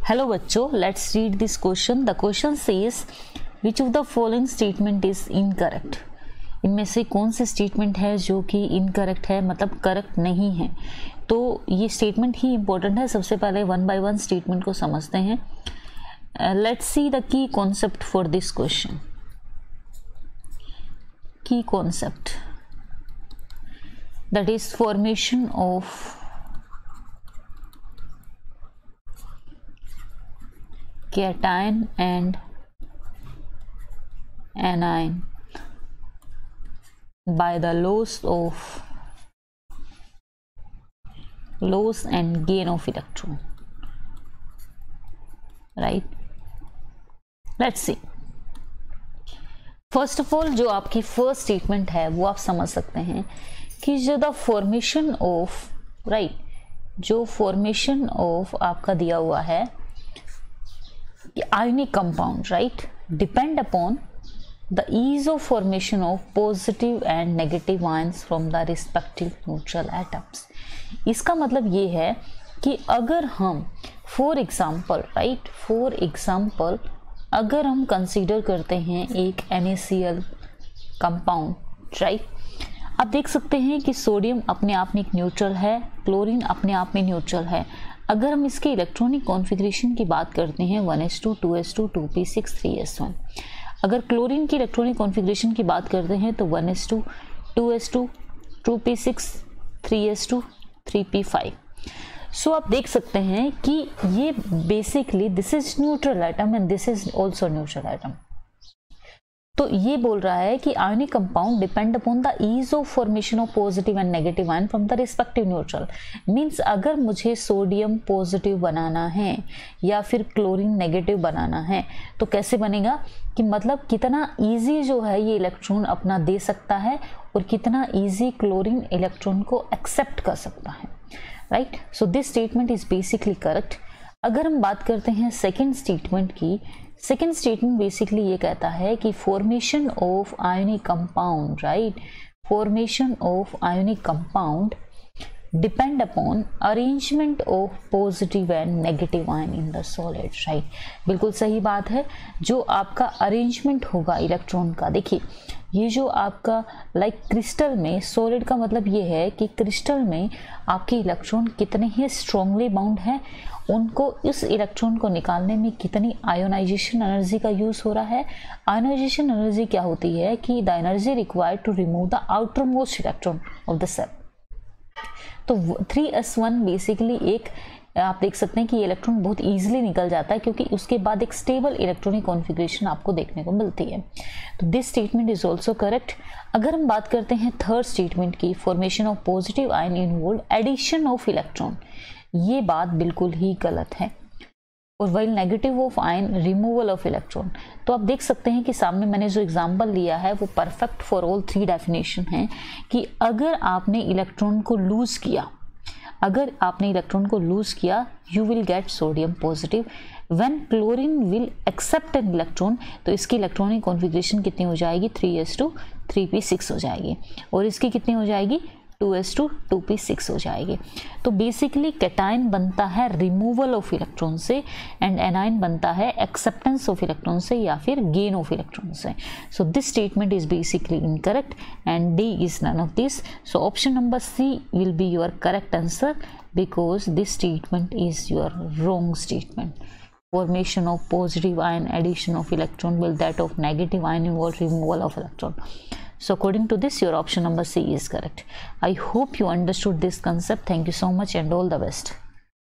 Hello बच्चों, let's read this question. The question says which of the following statement is incorrect. इनमें से कौन सी statement है जो कि इनकरेक्ट है, मतलब करेक्ट नहीं है। तो ये स्टेटमेंट ही इंपॉर्टेंट है। सबसे पहले वन बाय वन स्टेटमेंट को समझते हैं। Let's see the key concept for this question. की concept that is formation of cation and anion by the loss and gain of electron, right? Let's see. First of all जो आपकी first statement है वो आप समझ सकते हैं कि जो द फॉर्मेशन ऑफ जो फॉर्मेशन ऑफ आपका दिया हुआ है ionic compound depend upon the ease of formation of positive and negative ions from the respective neutral atoms. इसका मतलब ये है कि अगर हम फॉर एग्जाम्पल अगर हम कंसीडर करते हैं एक NaCl कंपाउंड, आप देख सकते हैं कि सोडियम अपने आप में एक न्यूट्रल है, क्लोरीन अपने आप में न्यूट्रल है। अगर हम इसके इलेक्ट्रॉनिक कॉन्फ़िगरेशन की बात करते हैं 1s2 2s2 2p6 3s1। अगर क्लोरीन की इलेक्ट्रॉनिक कॉन्फ़िगरेशन की बात करते हैं तो 1s2 2s2 2p6 3s2 3p5। सो आप देख सकते हैं कि ये basically this is neutral atom and this is also neutral atom. तो ये बोल रहा है कि ionic compound depend upon the ease of formation of positive and negative ion from the respective neutral. Means अगर मुझे सोडियम पॉजिटिव बनाना है या फिर क्लोरीन नेगेटिव बनाना है तो कैसे बनेगा, कि मतलब कितना ईजी जो है ये इलेक्ट्रॉन अपना दे सकता है और कितना ईजी क्लोरीन इलेक्ट्रॉन को एक्सेप्ट कर सकता है। Right, so this statement is basically correct. अगर हम बात करते हैं सेकेंड स्टेटमेंट की, सेकेंड स्टेटमेंट बेसिकली ये कहता है कि formation of ionic compound, formation of ionic compound depend upon arrangement of positive and negative ion in the solid. बिल्कुल सही बात है। जो आपका अरेंजमेंट होगा इलेक्ट्रॉन का, देखिए ये जो आपका क्रिस्टल में, सॉलिड का मतलब ये है कि क्रिस्टल में आपके इलेक्ट्रॉन कितने ही स्ट्रांगली बाउंड हैं, उनको इस इलेक्ट्रॉन को निकालने में कितनी आयोनाइजेशन एनर्जी का यूज हो रहा है। आयोनाइजेशन एनर्जी क्या होती है कि the energy required to remove the outermost electron of the shell. तो 3s1 बेसिकली एक, आप देख सकते हैं कि ये इलेक्ट्रॉन बहुत इजीली निकल जाता है क्योंकि उसके बाद एक स्टेबल इलेक्ट्रॉनिक कॉन्फ़िगरेशन आपको देखने को मिलती है। तो this statement is also correct. अगर हम बात करते हैं थर्ड स्टेटमेंट की, formation of positive ion involve addition of electron, ये बात बिल्कुल ही गलत है। और while negative of ion removal of electron, तो आप देख सकते हैं कि सामने मैंने जो एग्जांपल लिया है वो perfect for all three definition है कि अगर आपने इलेक्ट्रॉन को लूज किया, you will get sodium positive. When chlorine will accept an electron, तो इसकी इलेक्ट्रॉनिक कॉन्फ़िगरेशन कितनी हो जाएगी, 3s2 3p6 हो जाएगी, और इसकी कितनी हो जाएगी, 2s2 2p6 हो जाएगी। तो बेसिकली कैटायन बनता है रिमूवल ऑफ इलेक्ट्रॉन से एंड एनायन बनता है एक्सेप्टेंस ऑफ इलेक्ट्रॉन से या फिर गेन ऑफ इलेक्ट्रॉन से। So this statement is basically incorrect and D is none of this. So option number C will be your correct answer because this statement is your wrong statement. Formation of positive ion, addition of electron, while that of negative ion involve removal of electron. So according to this, your option number C is correct. I hope you understood this concept. Thank you so much and all the best.